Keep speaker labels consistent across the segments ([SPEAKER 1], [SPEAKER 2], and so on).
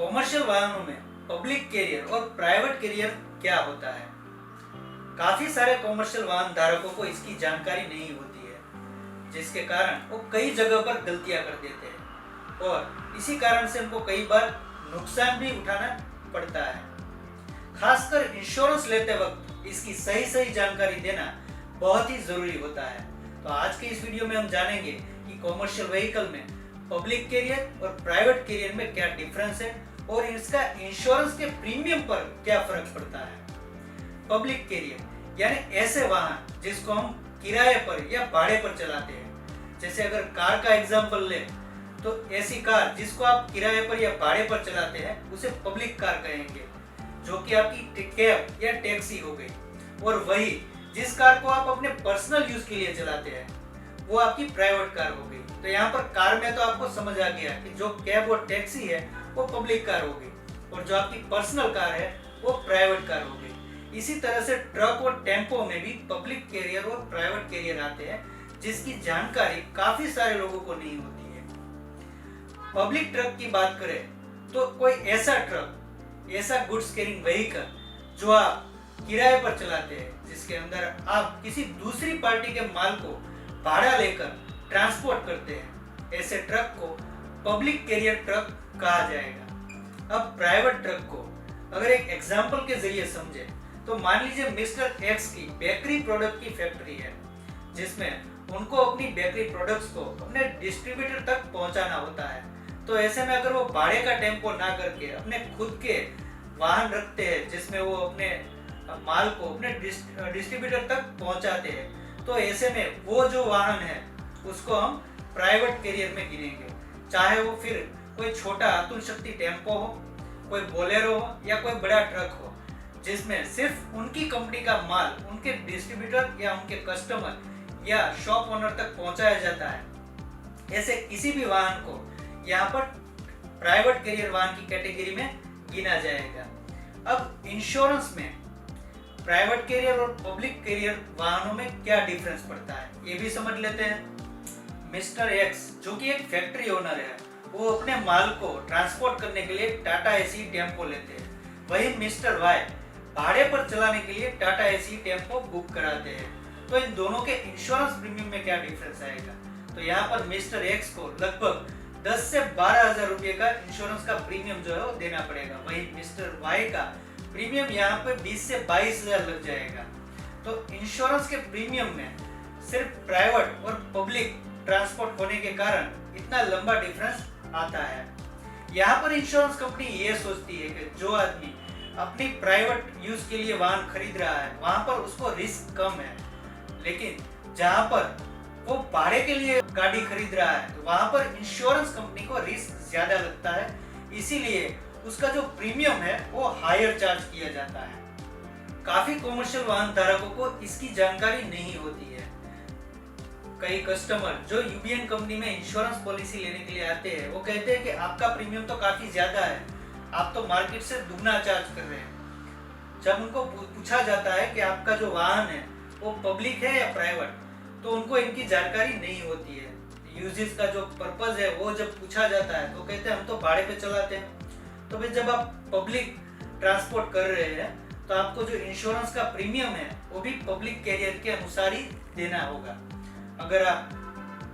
[SPEAKER 1] Commercial वाहनों में public career और प्राइवेट कैरियर क्या होता है। काफी सारे कॉमर्शियल वाहन धारकों को इसकी जानकारी नहीं होती है, जिसके कारण वो कई जगह पर गलतियां कर देते हैं और इसी कारण से उनको कई बार नुकसान भी उठाना पड़ता है। खासकर इंश्योरेंस लेते वक्त इसकी सही जानकारी देना बहुत ही जरूरी होता है। तो आज के इस वीडियो में हम जानेंगे कि कॉमर्शियल व्हीकल में पब्लिक कैरियर और प्राइवेट कैरियर में क्या डिफरेंस है और इसका इंश्योरेंस के प्रीमियम पर क्या फर्क पड़ता है। पब्लिक कैरियर यानी ऐसे वाहन जिसको हम किराए पर या भाड़े पर चलाते हैं। जैसे अगर कार का एग्जांपल ले तो ऐसी कार जिसको आप किराए पर या भाड़े पर चलाते हैं उसे पब्लिक कार कहेंगे, जो कि आपकी कैब या टैक्सी हो गई। और वही जिस कार को आप अपने पर्सनल यूज के लिए चलाते हैं वो आपकी प्राइवेट कार हो गई। तो यहाँ पर कार में तो आपको समझ आ गया कि जो कैब और टैक्सी है वो पब्लिक कार हो गई और जो आपकी पर्सनल कार है वो प्राइवेट कार हो गई। इसी तरह से ट्रक और टेम्पो में भी पब्लिक कैरियर और प्राइवेट कैरियर आते हैं, जिसकी जानकारी काफी सारे लोगों को नहीं होती है। पब्लिक ट्रक की बात करें तो कोई ऐसा ट्रक, ऐसा गुड्स कैरिंग व्हीकल जो आप किराए पर चलाते हैं, जिसके अंदर आप किसी दूसरी पार्टी के माल को भाड़ा लेकर ट्रांसपोर्ट करते हैं, ऐसे ट्रक को पब्लिक कैरियर ट्रक कहा जाएगा। अब प्राइवेट ट्रक को अगर एक एग्जांपल के जरिए समझे तो मान लीजिए मिस्टर एक्स की बेकरी प्रोडक्ट की फैक्ट्री है, जिसमें उनको अपनी बेकरी प्रोडक्ट्स को अपने डिस्ट्रीब्यूटर तक पहुंचाना होता है। तो ऐसे में अगर वो भाड़े का टेम्पो ना करके अपने खुद के वाहन रखते हैं जिसमें वो अपने माल को अपने डिस्ट्रीब्यूटर तक पहुंचाते हैं, तो ऐसे में वो जो वाहन है उसको हम प्राइवेट कैरियर में गिनेंगे। चाहे वो फिर कोई छोटा अतुल शक्ति टेम्पो हो, कोई बोलेरो हो या कोई बड़ा ट्रक हो, जिसमें सिर्फ उनकी कंपनी का माल उनके डिस्ट्रीब्यूटर या उनके कस्टमर या शॉप ओनर तक पहुंचाया जाता है। ऐसे किसी भी वाहन को यहाँ पर प्राइवेट कैरियर वाहन की कैटेगरी में गिना जाएगा। अब इंश्योरेंस में प्राइवेट कैरियर और पब्लिक कैरियर वाहनों में क्या डिफरेंस पड़ता है ये भी समझ लेते हैं। मिस्टर एक्स जो कि एक फैक्ट्री ओनर है, वो अपने माल को ट्रांसपोर्ट करने के लिए टाटा एसी टेम्पो लेते हैं। वही मिस्टर वाई भाड़े पर चलाने के लिए टाटा एसी टेम्पो बुक कराते हैं। तो इन दोनों के इंश्योरेंस प्रीमियम में क्या डिफरेंस आएगा? तो यहाँ पर मिस्टर एक्स को लगभग 10 से 12,000 रुपये का इंश्योरेंस का प्रीमियम जो है वो देना पड़ेगा। वही मिस्टर वाई का प्रीमियम यहाँ पे 20 से 22,000 लग जाएगा। तो इंश्योरेंस के प्रीमियम में सिर्फ प्राइवेट और पब्लिक ट्रांसपोर्ट होने के कारण इतना लंबा डिफरेंस आता है। यहाँ पर इंश्योरेंस कंपनी ये सोचती है कि जो आदमी अपनी प्राइवेट यूज के लिए वाहन खरीद रहा है वहां पर उसको रिस्क कम है, लेकिन जहां पर वो भाड़े के लिए गाड़ी खरीद रहा है तो वहां पर इंश्योरेंस कंपनी को रिस्क ज्यादा लगता है, इसीलिए उसका जो प्रीमियम है वो हायर चार्ज किया जाता है। काफी कॉमर्शियल वाहन धारकों को इसकी जानकारी नहीं होती है। कई कस्टमर जो यूबीएन कंपनी में इंश्योरेंस पॉलिसी लेने के लिए आते हैं वो कहते हैं कि आपका प्रीमियम तो काफी ज्यादा है, आप तो मार्केट से दुगना चार्ज कर रहे हैं। जब उनको पूछा जाता है कि आपका जो वाहन है वो पब्लिक है या प्राइवेट, तो उनको इनकी जानकारी नहीं होती है। यूजेस का जो पर्पज है वो जब पूछा जाता है तो कहते हैं हम तो भाड़े पे चलाते हैं। तो फिर जब आप पब्लिक ट्रांसपोर्ट कर रहे हैं तो आपको जो इंश्योरेंस का प्रीमियम है वो भी पब्लिक कैरियर के अनुसार ही देना होगा। अगर आप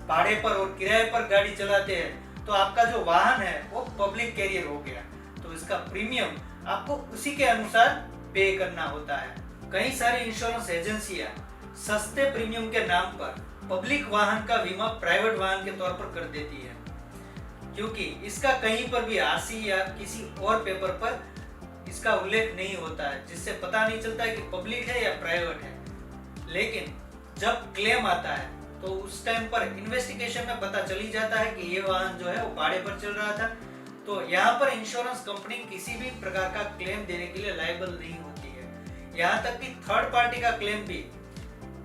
[SPEAKER 1] भाड़े पर और किराए पर गाड़ी चलाते हैं तो आपका जो वाहन है वो पब्लिक कैरियर हो गया, तो इसका प्रीमियम आपको उसी के अनुसार पे करना होता है। कई सारी इंश्योरेंस एजेंसियां सस्ते प्रीमियम के नाम पर पब्लिक वाहन का बीमा प्राइवेट वाहन के तौर पर कर देती है, क्योंकि इसका कहीं पर भी आरसी या किसी और पेपर पर इसका उल्लेख नहीं होता है, जिससे पता नहीं चलता है कि पब्लिक है या प्राइवेट है। लेकिन जब क्लेम आता है तो उस टाइम पर इन्वेस्टिगेशन में पता चली जाता है कि ये वाहन जो है वो भाड़े पर चल रहा था। तो यहाँ पर इंश्योरेंस कंपनी किसी भी प्रकार का क्लेम देने के लिए लायबल नहीं होती है। यहाँ तक कि थर्ड पार्टी का क्लेम भी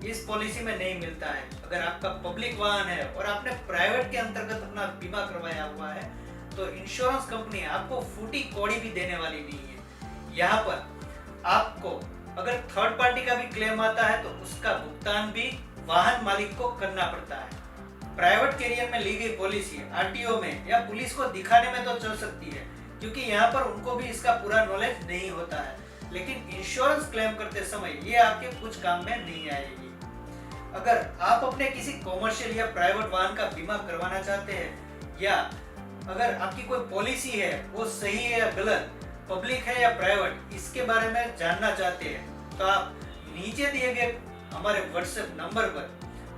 [SPEAKER 1] इस पॉलिसी में नहीं मिलता है। अगर आपका पब्लिक वाहन है और आपने प्राइवेट के अंतर्गत अपना बीमा करवाया हुआ है तो इंश्योरेंस कंपनी आपको फूटी कौड़ी भी देने वाली नहीं है। यहाँ पर आपको अगर थर्ड पार्टी का भी क्लेम आता है तो उसका भुगतान भी वाहन मालिक को करना पड़ता है। प्राइवेट कैरियर में ली गई पॉलिसी आरटीओ में या पुलिस को दिखाने में तो चल सकती है क्योंकि यहाँ पर उनको भी इसका पूरा नॉलेज नहीं होता है। लेकिन इंश्योरेंस क्लेम करते समय ये आपके कुछ काम में नहीं आएगी। अगर आप अपने किसी कॉमर्शियल या प्राइवेट वाहन का बीमा करवाना चाहते हैं, या अगर आपकी कोई पॉलिसी है वो सही है या गलत, पब्लिक है या प्राइवेट, इसके बारे में जानना चाहते हैं, तो आप नीचे दिए गए हमारे व्हाट्सएप नंबर पर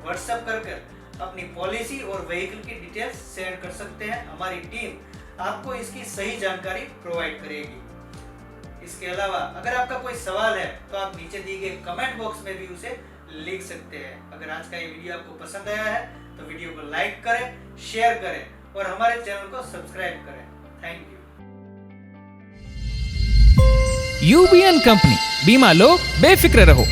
[SPEAKER 1] व्हाट्सएप कर अपनी पॉलिसी और व्हीकल की डिटेल्स शेयर कर सकते हैं। हमारी टीम आपको इसकी सही जानकारी प्रोवाइड करेगी। इसके अलावा अगर आपका कोई सवाल है तो आप नीचे दिए गए कमेंट बॉक्स में भी उसे लिख सकते हैं। अगर आज का ये वीडियो आपको पसंद आया है तो वीडियो को लाइक करें, शेयर करें और हमारे चैनल को सब्सक्राइब करें। Thank you.
[SPEAKER 2] यूबीएन कंपनी, बीमा लो बेफिक्र रहो।